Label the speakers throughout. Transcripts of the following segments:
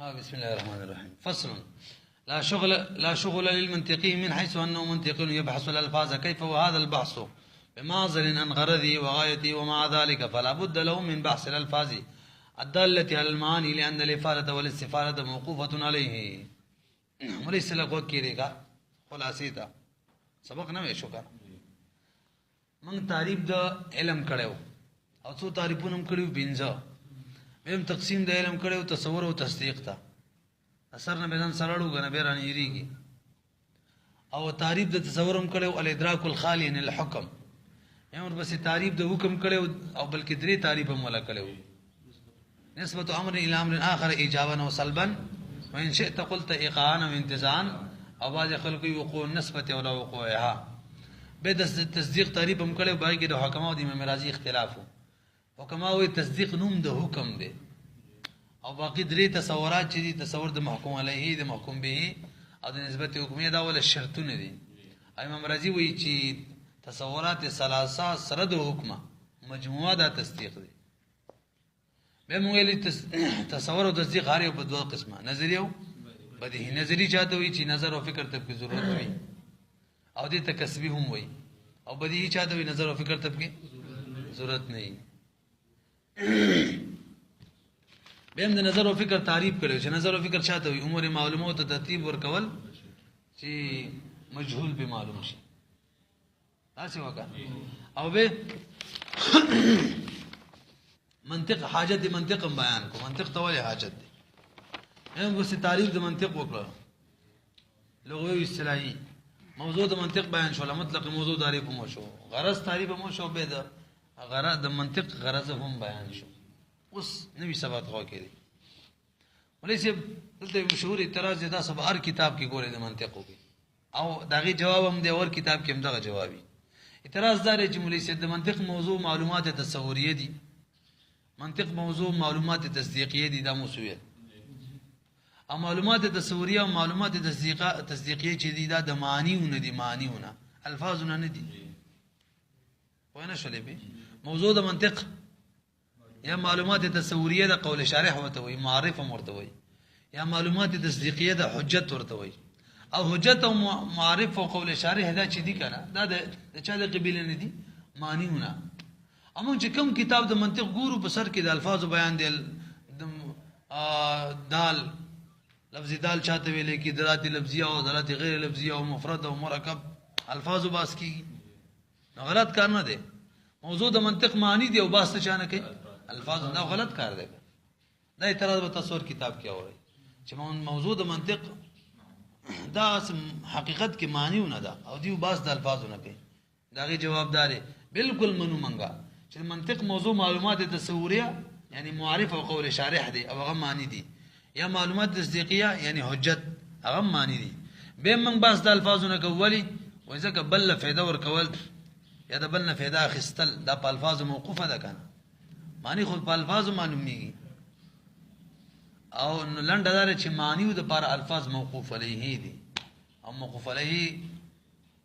Speaker 1: بسم الله الرحمن الرحيم. فصل. لا شغل للمنطقي من حيث أنه منطق يبحث الألفاظ كيف، وهذا البحث بمعزل عن غرضه وغايته، ومع ذلك فلا بد له من بحث الألفاظ الدالة على المعاني، لأن الإفادة والاستفادة موقوفة عليه. وليس لك وكيري کا خلاصی تا سبق نه وې شو کا من تعریف د علم کړو او څو تعریفونه هم کړو بنځه مم تقسیم د علم کړو تصور او تصدیق تا اثر نه بدن سرړو غنه بیرانی یریږي او تعریف د تصور هم کړو الادراک الخالی عن الحكم یمر بس تعریف د حکم کړو او بلکې درې تعریف هم ولا کړو نسبت امر الى امر اخر ایجابا وسلبا، وإن شئت قلت إيقاعا وانتزاعا، أو بعض خلق وقوع النسبة ولا وقوعها. بعد التصديق تعريف هم کړي باقي د حکماو د امام رازي اختلافو حکماو تصدیق نوم د حکم دی او باقي درې تصورات چې دي تصور د محکوم علیه د محکوم به او د نسبت حکمیه دا ول شرطونه دي. امام رازي وایي چې تصورات ثلاثه سره د حکمه مجموعه د تصدیق دي. بمویل تصور او تصدیق هر یو په دوه قسمه نظریه او بدیهی. نظری چاته وي چې نظر او فکر ته په ضرورت وي او دې ته کسبی هم وي، او بدیهی چاته وي نظر او فکر ته په ضرورت نه وي. بهم د نظر او فکر تعریف کړو چې نظر او فکر چاته وي امور معلومات ته ترتیب ورکول چې مجهول به معلوم شي تاسو وکړه. او به منطق حاجت دی منطق بیان کو منطق تولی حاجت دی هم بس تعریف د منطق وکړه لغوي اصطلاحي موضوع د منطق بیان شو مطلق موضوع تعریف مو شو غرض تعریف مو شو به د غرض د منطق غرض هم بیان شو. اوس نوې سبات خو کړي ولې دلته مشهور اعتراض دا سب هر کتاب کې ګورې د منطق وکي او دغه جواب هم دی ور کتاب کې هم دغه جوابي اعتراض دار چې مولوی سید د منطق موضوع معلومات تصوریه دي، منطق موضوع معلومات تصدیقیه دي دا موضوع او معلومات تصوریه او معلومات تصدیقیه چې دي دا د معنیونه دي معنیونه الفاظونه نه دي. وینه شولې به موضوع د منطق یا معلومات تصوریه د قول شارح ورته وي معرف ورته وي یا معلومات تصدیقیه د حجت ورته وي او حجت او معرف او قول شارح دا چې دي کنه دا د چا د قبیله نه دي معنیونه. امون چې کوم کتاب د منطق ګورو په سر کې د الفاظ بیان دی دال لفظ دال چاته ویل کې درات لفظیه او درات غیر لفظیه او مفرد او مرکب الفاظ باس کی غلط کار نه دی. موضوع د منطق معنی دی او باس ته چانه کوي الفاظ نه غلط کار دی. دا اعتراض په تصور کتاب کې اوري چې موضوع د منطق دا حقیقت کې معنی نه ده او دی باس د الفاظ نه کوي. داغه جوابدار بالکل منو منګه چې منطق موضوع معلومات تصوریه یعنی معرف او قول شارح دی او هغه معنی دي یا معلومات تصدیقیه یعنی حجت هغه معنی دي. به من باس د الفاظونه کولی و ځکه بل فایده ور کول یا د بل نه فایده اخستل دا په الفاظ موقوفه ده کنه معنی خو په الفاظ معلومیږي او لنډه دار چې معنی د پر الفاظ موقوف علیه دي او موقوف علیه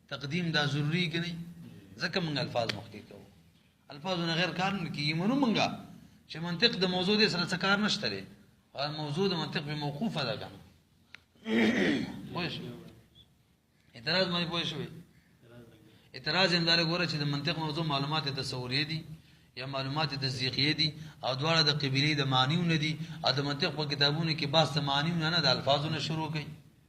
Speaker 1: تقدیم دا ضروری کني ځکه موږ الفاظ مخکې کوو الفاظونه غیر کار نه کیږي منو موږ چې منطق د موضوع د سره څه کار نشته لري او موضوع د منطق به موقوفه ده کنه پوه شو اعتراض مې پوه شو اعتراض هم دار غوړه چې د منطق موضوع معلومات تصوریه دي یا معلومات تصدیقیه دي او دواړه د قبیله د معنیونه دي او د منطق په کتابونو کې باس د معنیونه نه د الفاظونه شروع کوي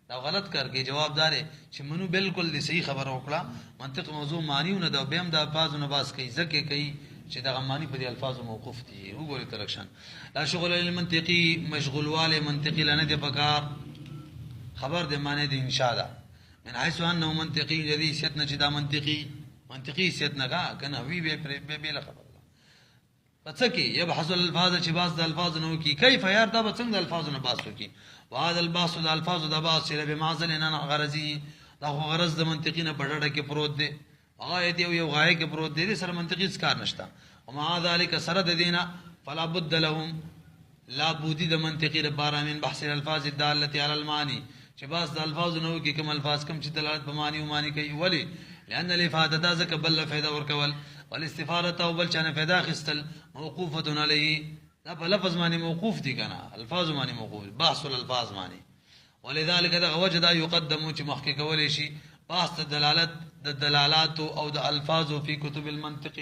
Speaker 1: دا غلط کار کوي. جواب دار چې منو بالکل د صحیح خبر وکړه منطق موضوع معنیونه دا بهم د الفاظونه باس کوي ځکه کوي چې دا معنی په دې الفاظو موقوف دي. وګورئ ترکشن لا شغل للمنطقي مشغولواله منطقي لنه د پکار خبر د معنی د انشاء ده من حيث انه منطقي الذي سيتنا چې دا منطقي سيتنا کنه وی به له خبر پڅکی يبحث الالفاظ چې باس د الفاظ نو کی کیف یار دا څنګه الفاظ نه باس وکي وهذا الباس د الفاظ د باس سره به معزل نه غرضی دا غرض د منطقینه بډړه کې پروت دی غایت یو غایه کې پروت دی سره منطقي څه کار نشته ومع ذلك سره د دینه فلا بد لهم لا بودی د منطقي لپاره من بحث الالفاظ الداله على المعاني چې باس د الفاظ نو کې کوم الفاظ کوم چې دلالت په معنی او معنی کوي ولی لان الافاده ذک بل فائدہ ورکول والاستفاده او بل چانه فائدہ خستل موقوفه علیه دا په لفظ باندې موقوف دي کنه الفاظ باندې موقوف بحث الالفاظ باندې ولذلك دا وجد يقدم چې مخکې کولې شي بحث دلالات او د الفاظ په کتب المنطق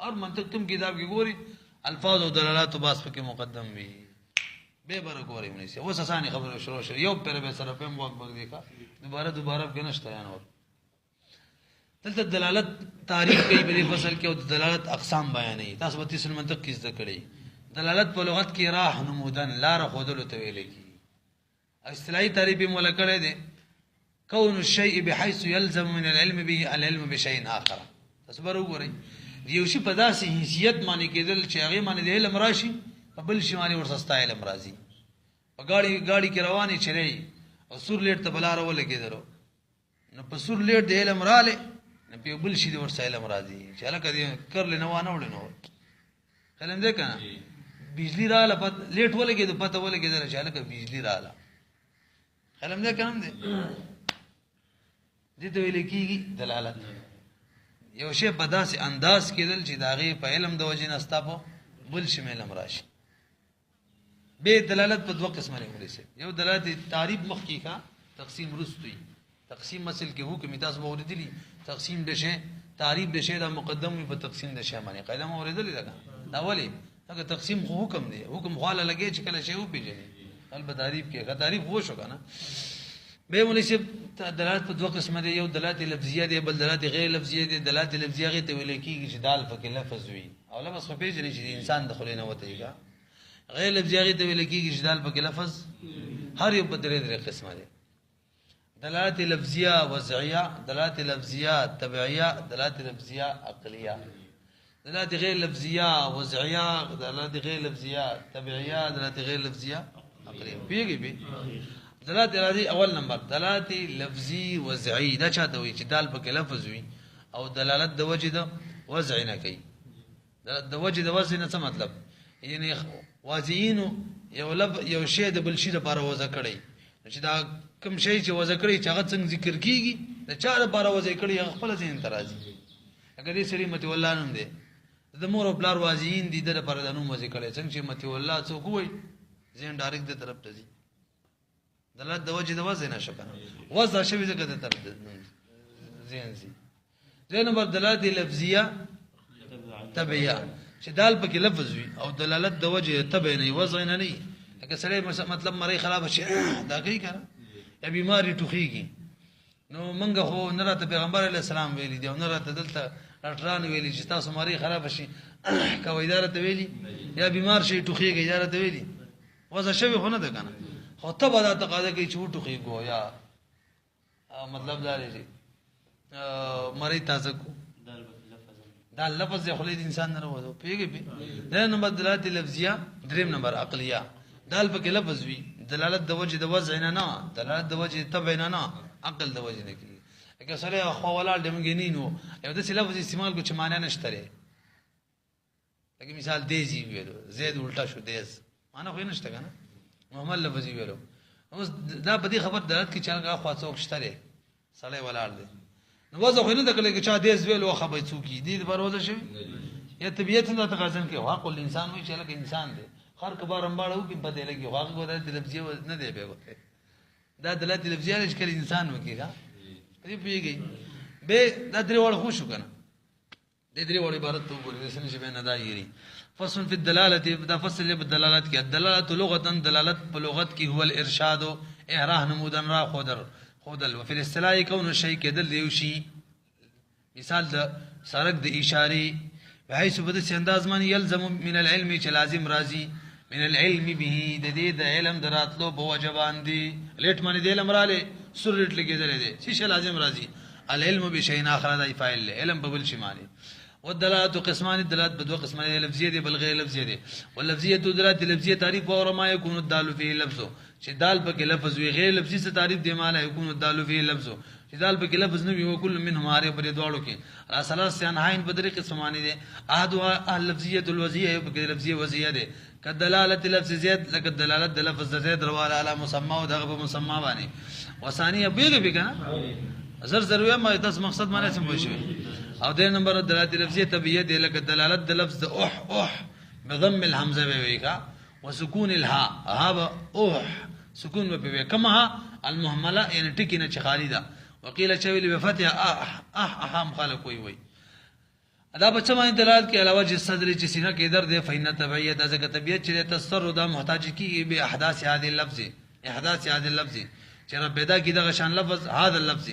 Speaker 1: اور منطق تم کتاب کې ګوري الفاظ او دلالات بحث پکې مقدم وي به بر ګوري ونی سي اوس اسانه خبره شروع شو یو پر به سره په موږ بګ دیکھا دوباره کې نشته یا نور دلته دلالت تعریف کوي په فصل کې او دلالت اقسام بیانوي تاسو به تاسو منطق کې ذکر کړی دلالت په لغت کې راه نمودن لار خودلو ته ویل کی اصطلاحي تعریف مولا کړی دی كون الشيء بحيث يلزم من العلم به العلم بشيء اخر تاسو به وګورئ یو شی په داسې حیثیت باندې کېدل چې هغه باندې د علم راشي په بل شي باندې ورسستا علم راځي په गाड़ी کې رواني چلی او سور لیټ ته بلار ولګېدل نو په سور لیټ د علم رااله نو په بل شي د ورسته علم راځي چې هغه کدي کړل نه وانه وړي نو کلم دې کنه بجلی رااله په لیټ ولګېد پته ولګېدل چې هغه بجلی رااله کلم دې کنه دې ته ویل کېږي دلالت یو شی په داسې انداز کېدل چې داغه په علم د وجې نستا په بل شي علم راشي به دلالت په دوه قسمه لري یو دلالت تعریف مخکې کا تقسیم رستوي تقسیم مسل کې حکم تاسو اوریدلی تقسیم د شی تعریف د شی د مقدم په تقسیم د شی باندې قاعده مو اوریدلی دا اولی هغه تقسیم خو حکم دی حکم خاله لګي چې کله شی و پیژني البته تعریف کې تعریف وو شو کنه به مناسب دلالت په دوه قسمه دي یو دلالت لفظیه دي بل دلالت غیر لفظیه دي دلالت لفظیه غي ته ویل کیږي چې دال فکر لفظ وي او لفظ خو پیژني چې انسان دخل نه وتهيګا غیر لفظیه غي ته ویل کیږي چې دال فکر لفظ هر یو په درې قسمه دي دلالت لفظیه وضعیه دلالت لفظیه تبعیه دلالت لفظیه عقلیه دلالت غیر لفظیه وضعیه دلالت غیر لفظیه تبعیه دلالت غیر لفظیه عقلیه پیږي به دلالت راځي اول نمبر دلالت لفظي وضعي دا چاته وي چې دال پکې لفظ وي او دلالت د وجه د وضع نه کوي د وجه د وضع نه څه مطلب یعنی واضعين یو شی د بل شي لپاره وضع کړي چې دا کوم شی چې وضع کړي چې هغه څنګه ذکر کیږي د چا لپاره وضع کړي هغه خپل ځین ترازي اگر دې سړي متي والله نوم دی د مور او بلار واضعين دي د لپاره د نوم وضع کړي څنګه چې متي والله څوک وي ځین ډایرکټ د طرف ته ځي دلالت د وجه د وضع نه شو کنه وضع شوی ځکه د طرف ذهن سي زين نمبر دلالت لفظیه تبعیه چې دال پکې لفظ وي او دلالت د وجه تبع نه وضع نه نه لکه سړی مطلب مری خراب شي دا کوي کنه یا بیماری ټوخیږي نو منګه خو نه راته پیغمبر علی السلام ویلي دی او نه راته دلته ډاکټران ویلي چې تاسو مری خراب شي کوي اداره ته ویلي یا بیمار شي ټوخیږي اداره ته ویلي وضع شوی خو نه ده کنه خو ته به دا تقاضا کوي چې وټوخیږو یا مطلب دا دی مری تازه کو دا لفظ خو له انسان نه وځو پیږي دا نمبر دلالت لفظیه دریم نمبر عقلیه دال پکې لفظ وی دلالت د وجه د وضع نه دلالت د وجه تبع نه عقل د وجه نه کوي اګه سره خو ولا دمګینینو یو د لفظ استعمال کو چې معنی نشته لري لکه مثال دیزی ویلو زید الټا شو دیز معنی خو نشته کنه محمد لفظ ویلو اوس دا په دې خبر دلالت کې چې هغه خاصو شته لري سړی ولال دی نو وځو خو نه د کله چې چا دیز ویلو خبر څوکي دي د بروزه شي یا طبيعت نه تقاضا کوي حق الانسان وي چې لکه انسان دی خر کبار امباړو کې بده لګي واغه غوډه د لفظي نه دی به دا دلالت لفظي لري چې انسان وکيږي دې پیږي به دا درې وړ خو شو کنه دې درې وړ عبارت ته وګورئ سن شي به نه دایري فصل فی الدلاله دا فصل له دلالت کې دلالت لغتا دلالت په لغت کې هو الارشاد اعراه نمودن را خودل وفي الاصطلاح كون الشيء كدل يوشي مثال د سرک د اشاره بحيث بده انداز من يلزم من العلم چې لازم راځي من العلم به د دې د علم دراتلو په وجبان دي لیټ باندې د علم رااله سر لیټ لګیدل دي چې لازم راځي العلم بشيء اخر د فاعل علم په بل شي معنی والدلالات قسمان الدلالات بدو قسمان لفظيه دي بل غير لفظيه دي واللفظيه دلالات لفظيه تعريف اور ما يكون الدال فيه لفظه چې دال پکې لفظ وي غیر لفظي څه تعریف دی معنی يكون الدال فيه لفظه چې دال پکې لفظ نه وي او کل منهم هر پر دوړو کې اصلات سنهاین بدري قسم معنی دي احدها اللفظيه الوزيه پکې لفظيه وزيه دي كدلاله لفظ زيد لك دلاله لفظ زيد رواه على مسمى او دغه مسمى باندې وثانيه بیل بکنه زر ما تاسو مقصد معنی سم وشوي او د نمبر دلالت لفظيه تبعيه دي لك دلاله لفظ اوح بضم الهمزه ويکا وسكون الهاء هاب اوح سكون به كما المهمله يعني ټکی نه خالده وقيل چویل بفتح اح مخالف وي ادا بچما دلالت کې علاوه چې صدر چې سینه کې درد فإن تبعیت ازګه طبیعت چې تسر دا محتاج کی به احداث هذه اللفظ احداث هذه اللفظ چې رب پیدا کی دغه شان لفظ هذا اللفظ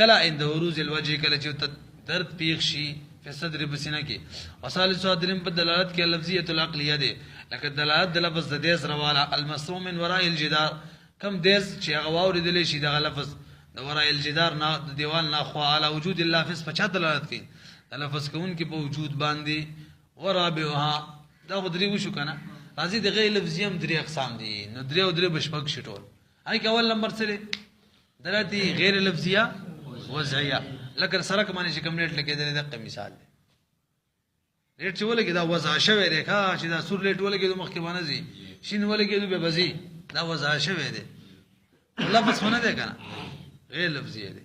Speaker 1: کلا عند وروز الوجه کله چې درد پیښ شي په صدر بسینه کې وصالح صادرین په دلالت کې لفظیه العقلیه ده لکه دلالت د لفظ د دیس رواله المسموم من وراء الجدار کم دیس چې هغه واوریدل شي دغه لفظ د وراء الجدار نه د دیوال نه خو على وجود اللافظ په چا دلالت کوي لفظ کون کې په وجود باندې ورابعها دا غدري وشو کنه راځي د غیر لفظیم درې اقسام دي نو درې او درې بشپک شټول هاي کې اول نمبر سره دلالتي غیر لفظیه وضعیه لکه سرک باندې چې کوم ریټ لګیدل دغه مثال دی ریټ چې ولګي دا وضع شوی دی ښا چې دا سور ریټ ولګي د مخکې باندې زی شین ولګي به بزی دا وضع شوی دی لفظ ونه دی کنه غیر لفظیه دی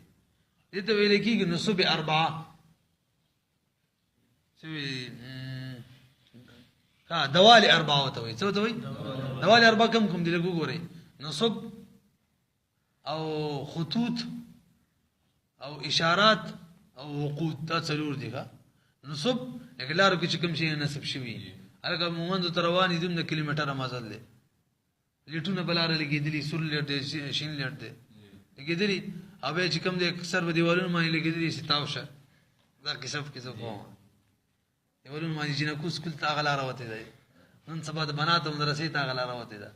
Speaker 1: دې ته ویل کېږي نصب اربعه سوي دوالي أربعة وتوي سو توي دوالي أربعة كم دي لقوا قوري نصب أو خطوط أو إشارات أو وقود تسلور دي نصب لكن لا ربك كم شيء نسب شوي على كم مومن ترواني ضمن كيلومتر ما زال ده ليتونا بلار اللي جدري سور ليرد شين ليرد جدري أبي كم ده أكثر بديوالون ما اللي جدري ستاوشة ده كسب هو يقولون ما يجينا كوس كل تاغلا روته ده نن سبا د بناتم درسي تاغلا روته ده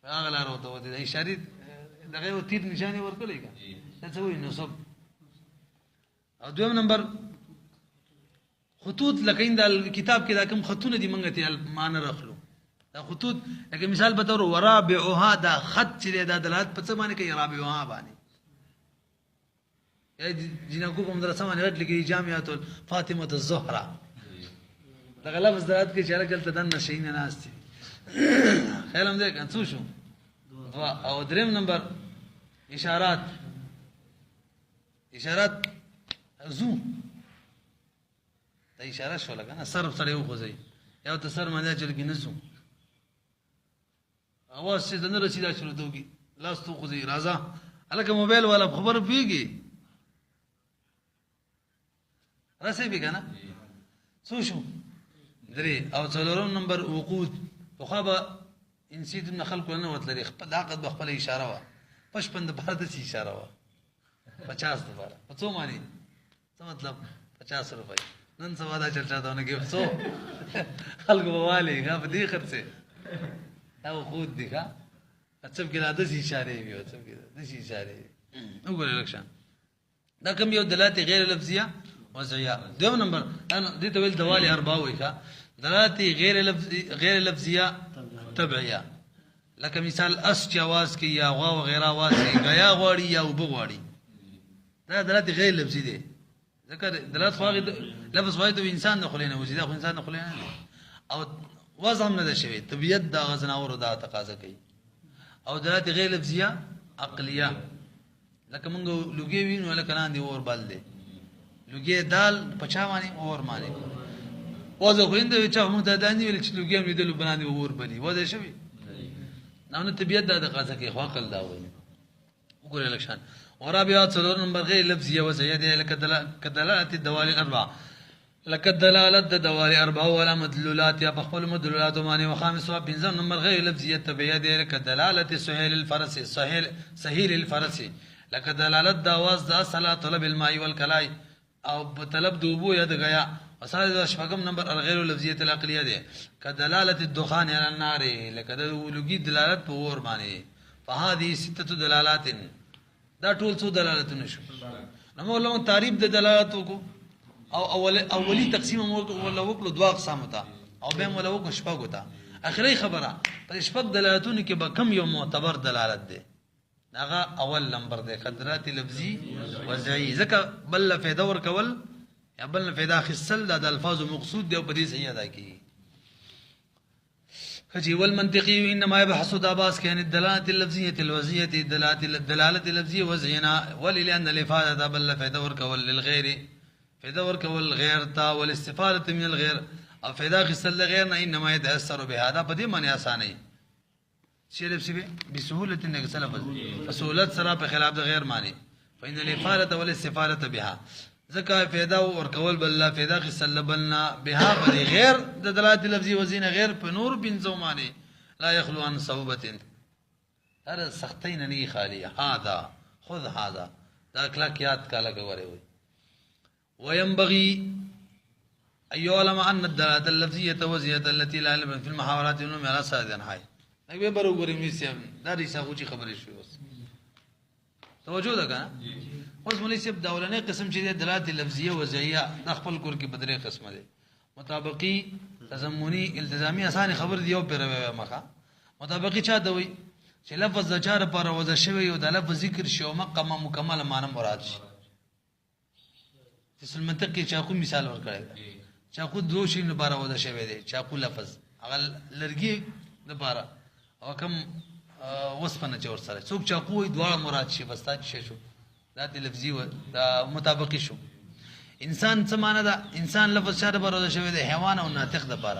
Speaker 1: تاغلا روته ده اشاره دغه و تیر نشانه ورکولې کا دا څه وي نصب او دویم نمبر خطوط لکین د کتاب کې دا کوم خطونه دي منګه ته مان راخلو دا خطوط لکه مثال به تور ورابعها دا خط چې دا دلالت په څه باندې کوي رابعها باندې یا جنکو په مدرسه باندې رټل کې جامعه فاطمه الزهرا دا لفظ درات کې چې هغه تل دنه شي نه ناستي خیالم دې کان څه شو او دریم نمبر اشارات زو دا اشاره شو لګنه صرف سره یو خوځي یو ته سر باندې چل کې نسو اواز چې دنه رسیدا شروع دوږي لاس تو خوځي راځه الکه موبایل والا خبر پیږي راسي به کنه څه شو درې او څلورم نمبر وقود خو انسيت من خلق لنا وتلري خپل عقد بخپل اشاره وا پشپند بارد سی اشاره وا 50 دوباره په څو معنی څه مطلب 50 روپۍ نن سوا دا چلتا دونه کې څو خلق بواله غا په دې خرڅه او خود دي ښا اڅب کې راځي سی اشاره وي اڅب کې د سی اشاره وګورئ لکشان دا کوم یو دلالت غیر لفظیه وضعیه دوم نمبر انا دې ته ویل دوالي اربعه وي ښا دلالت غیر لفظیه تبعیه لکه مثال اس چې आवाज کوي یا غوا وغیرہ आवाज کوي غیا غواړي یا وب غواړي دا دلالت غیر لفظي دي ذکر دلالت واحد لفظ واحد انسان نه خلینه وځي دا خو انسان نه خلینه او وضع هم نه ده شوی طبيعت دا غزناور دا تقاضا کوي او دلالت غیر لفظیه عقلیه لکه مونږ لوګي وینو لکه لاندې اور بل دي لوګي دال پچا باندې اور باندې وځو خوينده چې موږ ته دانی ویل چې لوګي هم لیدل باندې اور بلی وځي شوی نو طبيعت دا تقاضا کوي خو عقل دا وایي وګورئ لکشان ورابعات څلور نمبر غیر لفظیه وضعیه دي لکه دلالت الدوال الاربعه لکه دلالت الدوال الاربعه ولا مدلولات یا بخپل مدلولات باندې وخامس او پنځم نمبر غیر لفظیه تبعیه دي لکه دلالت سهيل الفرس سهيل الفرس لکه دلالت د आवाज د صلاه طلب الماء والكلاء او طلب دوبو یا د غیا وصال شپږم نمبر الغیر لفظیه العقلیه دي کدلالت الدخان على النار لکه د لوګي دلالت په اور باندې فهذه سته دلالات دا ټول څو دلالتونه شو نو موږ تعریف د دلالت وکړو او اولی تقسیم ولا وکړو دوه اقسام ته او به موږ وکړو شپږ ته اخري خبره پر شپږ دلالتونه کې به کم یو معتبر دلالت ده هغه اول نمبر ده قدرات لفظي وضعي ځکه بل فائدہ ور کول یا بل فائدہ خصل د الفاظ مقصود دی او په دې صحیح ادا کی خجي والمنطقي انما يبحث داباس كان الدلاله اللفظيه الوضعيه الدلاله اللفظيه وضعنا ولان الافاده بل فائدہ ور کول للغير فائدہ ور کول غیر تا والاستفاده من الغير او فائدہ خصل غیر نه انما يتاثر بهذا په دې معنی اسانه لفظ به بسهوله انك سلف فسهولت سره په خلاف د غیر معنی فإن الإفادة والاستفادة بها ذکا فایده او کول بل فایده خسلبلنا بها بل غیر د دلالت لفظي وزینه غیر په نور بن زمانه لا يخلو عن صعوبه هر سختین نه خالی هذا خذ هذا دا اخلاقیات کا لګ وره وي وينبغي ايو علماء ان الدلاله اللفظيه وزيه التي لا علم في المحاورات انهم على سادن هاي اګه برو ګورې میسم دا دې څنګه چې خبرې شوې اوس توجه ده کنه اوس مولوی صاحب دا ولنې قسم چې دلالت لفظيه وزيه د خپل کور کې بدرې قسمه ده مطابقي تضمني التزامي اسانه خبر دی او پیروي مخه مطابقي چا دوی چې لفظ د چاره پر وځه شوی او د لفظ ذکر شو مقام مکمل معنی مراد شي چې المنطق کې چاقو مثال ورکړی چاقو دو شي نه بار وځه شوی دی چاقو لفظ هغه لرګي د بار او کوم وسپنه چې ور سره څوک چاقو دواړه مراد شي بس تا چې شو دا د لفظي و دا مطابقي شو انسان څه معنی ده انسان لفظ چاره پر وځه شوی دی حیوان او ناطق د بار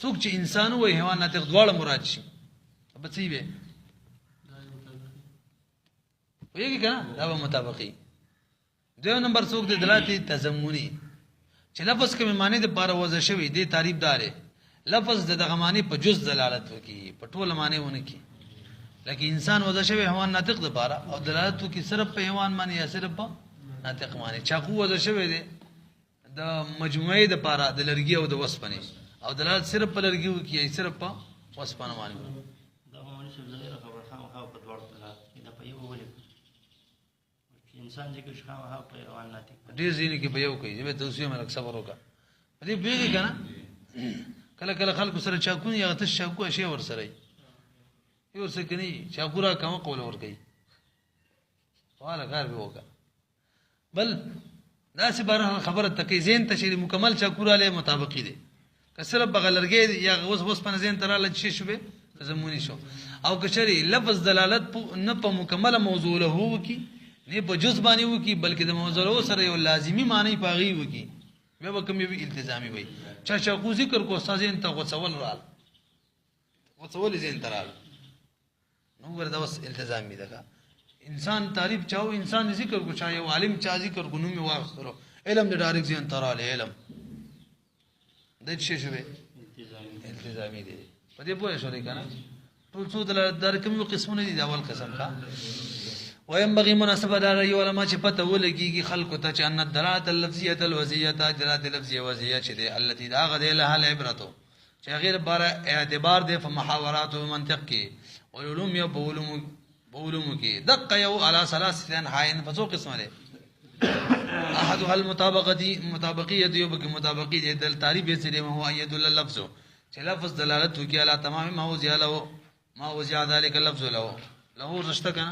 Speaker 1: څوک چې انسان وي حیوان ناطق دواړه مراد شي په څه وي ویږي کنه دا به مطابقي دویم نمبر څوک د دلالت تضمني چې لفظ کوم معنی د بار وځه شوی دی تعریف دار لفظ د دغه معنی په جز دلالت وکي په ټول معنی ونه کی لکه انسان وځه شوی حیوان ناطق د بار او دلالت وکي صرف په حیوان معنی یا صرف په ناطق معنی چاقو وځه شوی دی د مجموعه د پاره د لرګي او د وسپنې او دلالت صرف په لرګي وکي یا صرف په وسپنه معنی
Speaker 2: دا معنی څه ظاهر خبر خام په دوړ دا په یو ولې انسان ذکر شخه ها په حیوان ناطق
Speaker 1: ډیر ځینې کې په یو کوي به توصیه ملک صبر وکړه دې بیګی کنه کله کله خلکو سره چاکو یا غته چاکو شی ور سره یو څه کني چاکو را کوم قول ور کوي والا کار به وکړه بل دا څه بار خبره تکي زین تشری مکمل چاکو را له مطابقي دي کسره بغلرګي یا وس پن زین تراله چی شوبه زمونی شو او کچري لفظ دلالت نه په مکمل موضوع له هو کی نه په جز باندې وکي بلکې د موضوع سره یو لازمی معنی پاغي وکي به کوم یو التزامي وي چا خو ذکر کو استاد انت غوڅول رال غوڅول زين ترال نو ورته وس التزامي ده انسان تعریف چاو انسان ذکر کو چا یو عالم چا ذکر کو نو می واخره علم د ډایرکټ زين ترال علم د څه شوه التزامي دي په دې پوهه شو کنه ټول څو در کوم قسمونه دي د اول قسم کا وينبغي مناسبه دار ای علماء چې پته ولګيږي خلکو ته چې ان الدلالات اللفظيه الوزيه دلالات لفظيه وزيه چې دي التي دا غده له العبرتو چې غیر بار اعتبار دي په محاورات او منطق کې علوم یا علوم کې دقه یو على ثلاثه حين فزو قسمه دي احدها المطابقيه یو به مطابقي دي د تعریف یې سره هو يدل اللفظ چې لفظ دلالت وکي على تمام ما وزیا له ما وزیا ذلك اللفظ له رشتہ کنه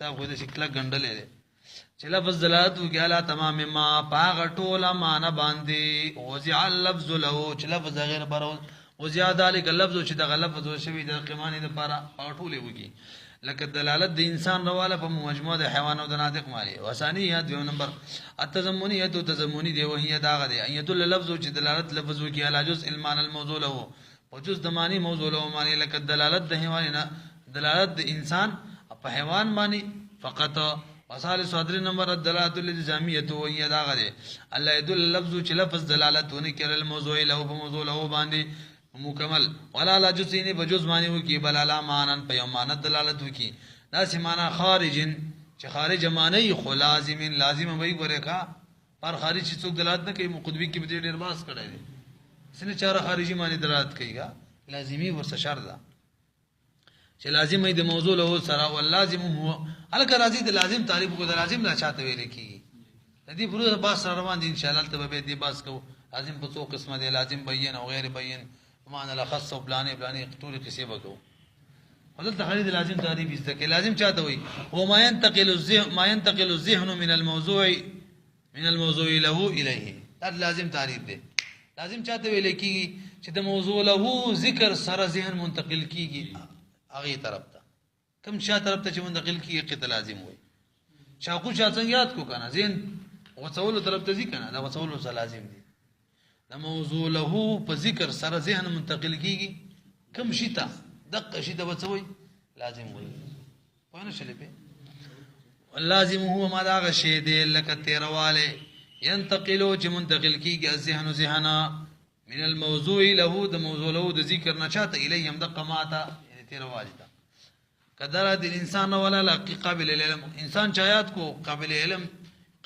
Speaker 1: کتاب خو دې شکل غندلې ده چې لفظ دلالت وکاله تمام ما باغ ټوله معنا باندې وزع اللفظ له چې لفظ غیر بر وزع ذلك اللفظ چې د لفظ شوی د قمانه لپاره ټوله وکي لکه دلالت د انسان رواله په مجموعه د حیوانات او د ناطق مالي وثانیه دویم نمبر التضمنیه تضمنی دی وهي داغه دی ان يدل اللفظ چې دلالت لفظ وکي على جزء المعنى الموضوع له وجزء د معنی موضوع له معنی لکه دلالت د حیوانات دلالت د انسان په حیوان باندې فقط وصال صدر نمبر الدلالات الالزاميه وهي داغه دی الله يدل اللفظ چې لفظ دلالت ونی کړه الموضوع له په موضوع له باندې مکمل ولا لا جزئین بجز معنی وکي بل علا معنن په یمانه دلالت وکي دا سمانه خارجن چې خارج معنی خو لازم وي ګورېکا پر خارج چې څوک دلالت نه کوي مقدبی کې به ډیر باس کړی دی سنه چاره خارجي معنی دلالت کويګا لازمی ورسره شرط ده چې لازم ای د موضوع له سره ولازم هو الک راضی د لازم تعریف کو د لازم لا چاته ویل کی دې پروسه باس روان دي ان شاء الله ته به دې باس کو لازم په څو قسمه دي لازم بیان او غیر بیان معنا لخص او پلانې ټول قصې وکړو حضرت خالد لازم تعریف است لازم چاته وي هو ما ينتقل الذهن من الموضوع له الیه دا لازم تعریف دی لازم چاته ویل کیږي چې د موضوع له ذکر سره ذهن منتقل کیږي هغه طرف ته کوم شا طرف ته چې منتقل کیږي قط لازم وي چاقو چا څنګه یاد کو کنه ذهن وڅول طرف ته ځي کنه دا وڅول سره لازم دي د موضوع له په ذکر سره ذهن منتقل کیږي کوم شي ته دقه شي د وڅوي لازم وي پوه نه شلې په لازم هو ما دا شی دی لکه تیرواله ينتقلو چې منتقل کیږي ذهن ذهنا من الموضوع له د موضوع له د ذکر نه چاته الیهم د قماتا یعنی تیرواله تا قدر د انسان ولا لا قابل العلم انسان چایات کو قابل علم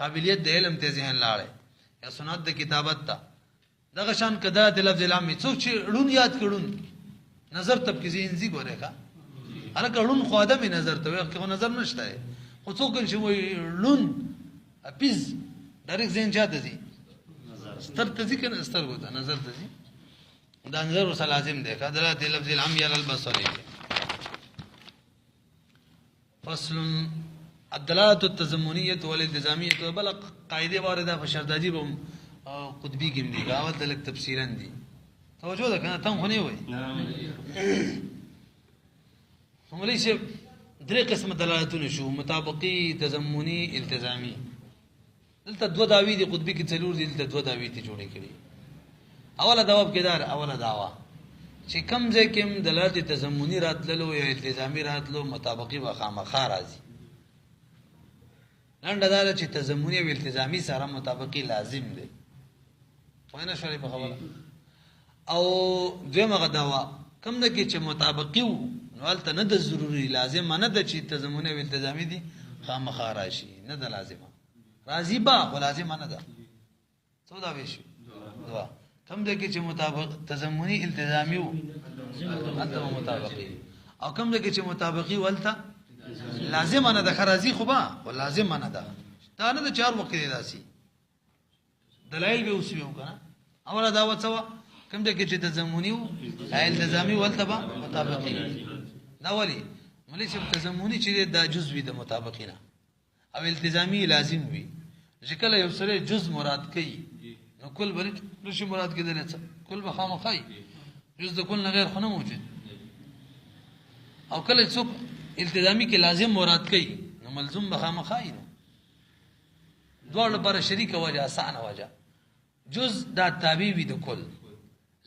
Speaker 1: قابلیت د علم ته ذهن لاړې یا سنت د کتابت تا دغه شان کدا د لفظ العام څوک چې ړون یاد کړون نظر تب کې ذهن زی ګوره کا هر کړون خو ادمي نظر ته وي خو نظر نشته خو څوک چې وي ړون اپیز ډایرکټ ذهن چاته دي ستر ته ځي کنه ستر وته نظر ته ځي دا نظر وسه لازم دی کا د لفظ العام یا البصر فصل الدلالة التزمنية والالتزامية بل قاعده وارده په شرداجي به قطبي کې دي غاوت لک تفسیرا دي توجه ده کنه تم خونی وای هم ليش درې قسم دلالتونه شو مطابقي تزمني التزامي دلته دوه داوی دي قطبي کې څلور دي دلته دوه داوی ته جوړې کړي اوله داوا کېدار اوله داوا چې کم ځای کې دلالت تزمني راتللو یا التزامي راتللو مطابقي و خامخا راځي لنډه دا چې تزمني او التزامي سره مطابقي لازم دي وینه شوري په خبره او دغه داوا کم ده کې چې مطابقي نو الته نه د ضروري لازم نه ده چې تزمني او التزامي دي خامخا راشي نه ده لازمه راضی با خو لازم نه ده څو دا ویشو دوا کم ده کې چې مطابق تزمني التزامي او انت مطابقي او کم ده کې چې مطابقي ولته لازم نه ده خرازي خو با او لازم نه ده دا نه د چار وخت دی داسي دلایل به اوسېو کنه اوله دا وڅوا کم ده کې چې تزمني او التزامي ولته با مطابقي دا ولی ملي چې تزمني چې دا جزء وي د مطابقینه او التزامي لازم وي ځکه یو سره جزء مراد کوي نو کل بل نشي مراد کېدل څه کل به خامخای جزء د کل نه غیر خنه موجود او کله څوک التزامي کې لازم مراد کوي نو ملزوم به خامخای نو دوه لپاره شریک وجه آسان وجه جزء دا تابع وي د کل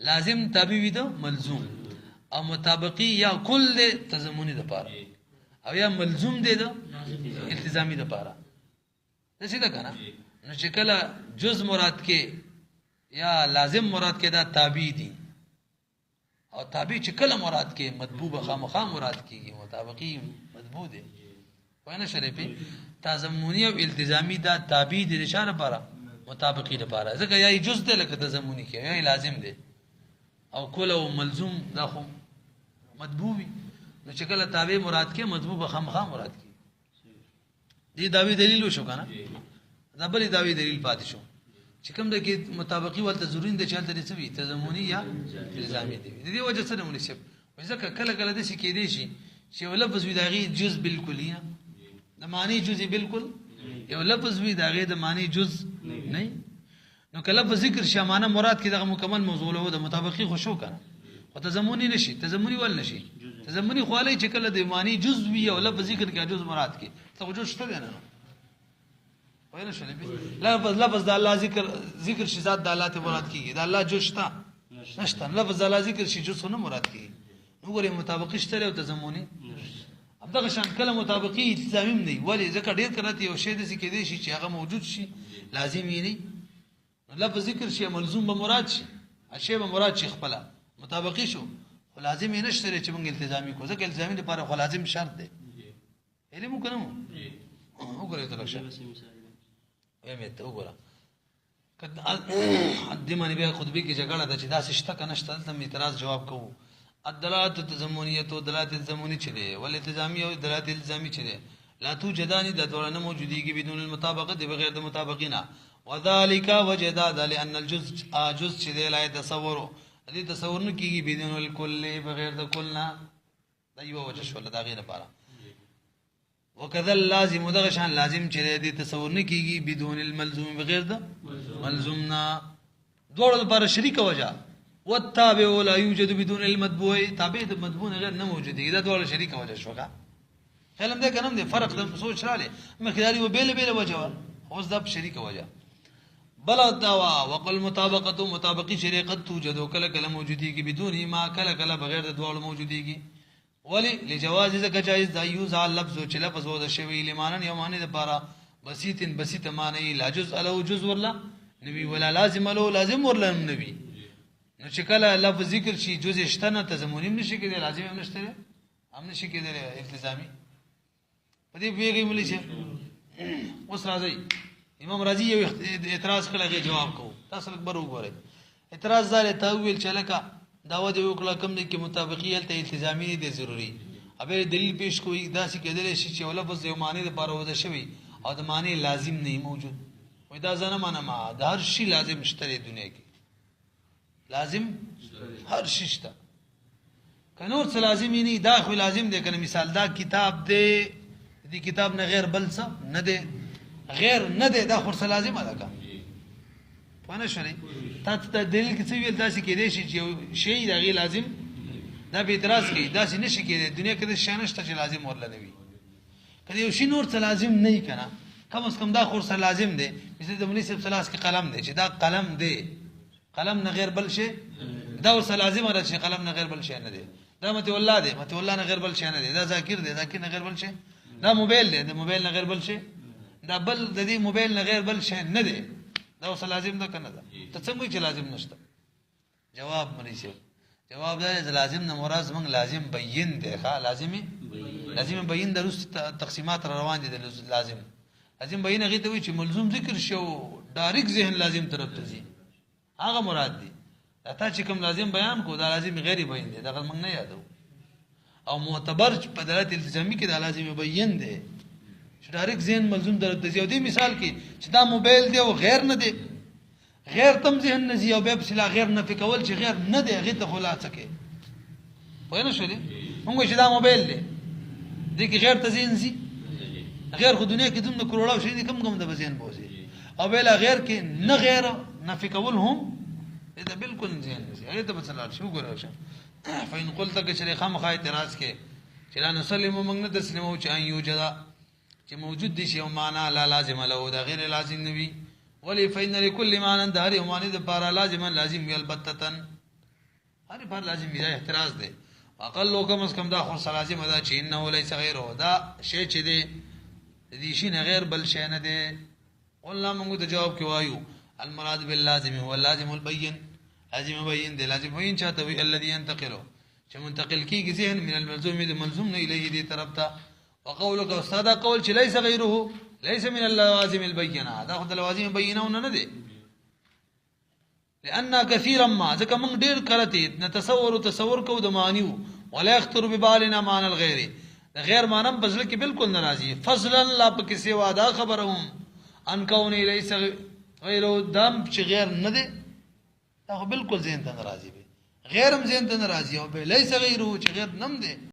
Speaker 1: لازم تابع وي د ملزوم او مطابقي یا کل د تضمني د پاره او یا ملزوم دی د التزامي د پاره د څه ده کنه نو چې کله جزء مراد کې یا لازم مراد کې دا تابع دي او تابع چې کله مراد کې مطبوع خامخا مراد کېږي مطابقي مطبوع دي وینه شریفي تضمني او التزامي دا تابع دي اشاره لپاره مطابقي لپاره ځکه یا جزء ده لکه تضمني کې یا لازم دي او کله او ملزوم دا خو مطبوع وي نو چې کله تابع مراد کې مطبوع خامخا مراد کې دې داوی دلیل وشو کنه دا بل داوی دلیل پاتې شو چې کوم د کې مطابقي ولته ضروري دي چې تل دې سوي تضمني یا الزامي دي دې وجه سره مناسب ځکه کله کله د شي کې دي شي چې لفظ وی داغي جزء بالکلیه د معنی جزء بالکل یو لفظ وی داغي د معنی جزء نه نو کله په ذکر شمانه مراد کې دغه مکمل موضوع له د مطابقي خوشو کنه او تضمني نشي تضمني ول نشي تضمني خو علي چې کله د معنی جزء وی او لفظ ذکر کې جزء مراد کې توجه شته نه وینه شلې لفظ د الله ذکر شي ذات د الله ته مراد کیږي د الله جو شته نشته لفظ د الله ذکر شي جزء نه مراد کیږي نو ګورې مطابقي شته او تضمني دغه شان کله مطابقي التزامي نه ولی ځکه ډیر کړه یو شی د ذکر دی شي چې هغه موجود شي لازم یې نه لفظ ذکر شي ملزوم به مراد شي اشی به مراد شي خپل مطابقي شو خو لازم یې نشته چې موږ التزامي کو ځکه التزامي لپاره خو لازم شرط دی علم وکړو وګورئ ترشه وېمته وګوره کله د معنی به خطبه کې جګړه د چې داسې شته کنه شته تم اعتراض جواب کوو الدلالات التزمنيه تو دلالت التزمني چره والالتزامي او دلالت الالزامي چره لا توجدان د دورانه موجوديږي بدون المطابقه د بغیر د مطابقینا وذلك وجداد لان الجزء جزء چې لا يتصور دې تصور نه کیږي بدون الكل بغیر د کلنا دا یو وجه شو دا غیر لپاره وکذا لازم دغشان لازم چې دې تصور نه کیږي بدون الملزوم بغیر د ملزومنا دوړ لپاره شریک وجه والتابع لا يوجد بدون المتبوع تابع د متبوع غیر نه موجودي دا دوړ شریک وجه شوګه علم دې کنم دې فرق د سوچ را لې مخداري و بیل بیل وجه اوس د شریک وجه بل دوا وقل مطابقه مطابقي شریقت توجد کله کله موجودي کی بدون ما کله کله بغیر د دوړ موجودي کی ولی لجواز زکه جایز دا یوز على لفظ چې لفظ و د شوی لمانن یو معنی د پاره بسیط معنی لا جزء له جزء ورلا نبی ولا لازم له لازم ورلا نبی نو چې کله لفظ ذکر شي جزء شتنه تضمونی نشي کېدل لازم هم نشته هم نشي کېدل التزامي په دې بیګی ملي شه اوس راځي امام رازی یو اعتراض کړی جواب کو تاسو اکبر وګورئ اعتراض زاله تاویل چلکا داوود یو کله کم دي کې مطابقیت ته التزامي دي ضروری ابه دلیل پیش کوي دا چې کېدل شي چې لفظ یو معنی د پاره وځي شوی او د معنی لازم نه موجود وای دا ځنه معنا ما د هر شي لازم شته دنیا کې لازم هر شي شته کنور څه لازم نه دا خو لازم دی کنه مثال دا کتاب دی دې کتاب نه غیر بل څه نه دی غیر نه دی دا خو څه لازم ده پانه شری تا ته دلیل کې څه ویل دا چې کېدې شي چې شی دا غي لازم دا به اعتراض کوي دا چې نشي کېدې دنیا کې د شانشته چې لازم ورل نه وي کله یو شی نور څه لازم نه کنه کم از کم دا خور څه لازم دی مثل د مناسب سلاس کې قلم دی چې دا قلم دی قلم نه غیر بل شي دا ورسره لازم را شي قلم نه غیر بل شي نه دی دا مت والله دی مت والله نه غیر بل شي نه دی دا ذاکر دی ذاکر نه غیر بل شي دا موبایل دی د موبایل نه غیر بل شي دا بل د دې موبایل نه غیر بل شي نه دی دا وسه لازم ده کنه دا ته څنګه چې لازم نشته جواب منی شي جواب دا لازم نه مراد موږ لازم بیان دی ښا لازم بیان درس تقسیمات روان دي لازم بیان هغه ته وی چې ملزوم ذکر شو ډایرکټ ذهن لازم طرف ته ځي هغه مراد دی تا چې کوم لازم بیان کو دا لازم غیر بیان دی دا موږ نه یادو او معتبر په دلالت التزامی کې دا لازم بیان دی چې ډایرکټ ذهن ملزوم طرف ته ځي او دې مثال کې چې دا موبایل دی او غیر نه دی غیر تم ذهن نه ځي او به بسلا غیر نه فکول چې غیر نه دی هغه ته خلاصه کې وای نه شو دی موږ چې دا موبایل دی دې کې غیر ته ذهن ځي غیر خو دنیا کې دومره کروڑه شي دي کم د ذهن بوزي او بلا غیر کې نه غیر نه فکول هم دا بالکل ذهن ځي هغه ته بسلا شو ګورو شه فین قلت که شریخ هم خای اعتراض کې چې لا نسلم موږ نه تسلیمو چې ان یوجدا چې موجود دي شی او معنا لا لازم له دا غیر لازم نوي ولی فین لكل معنى دار معنی د پارا لازم البتتن هر پر لازم دی اعتراض دی اقل لوکم اس کم دا خو لازم ادا چې انه ليس غیره دا شی چې دی دې شی نه غیر بل شی نه دی قلنا موږ ته جواب کې وایو المراد باللازم هو اللازم البين لازم بين دی لازم بين چاته وی الذي ينتقل چې منتقل کیږي ذهن من الملزوم د ملزوم نه الیه دی طرف ته وقولك استاذ قول چې ليس غیره ليس من اللوازم البينه دا خد اللوازم بينه نه دي لان كثيرا ما ځکه موږ ډیر کړه تصور کو د معنیو ولا يخطر ببالنا معنى الغير غیر معنی بزل کې بالکل ناراضي فضلا لا په کسی وادا خبرهم ان كون ليس غير دم چې غیر نه دي دا بالکل ذهن ته ناراضي به غیرم ذهن ته ناراضي او به ليس غیره چې غیر نم دي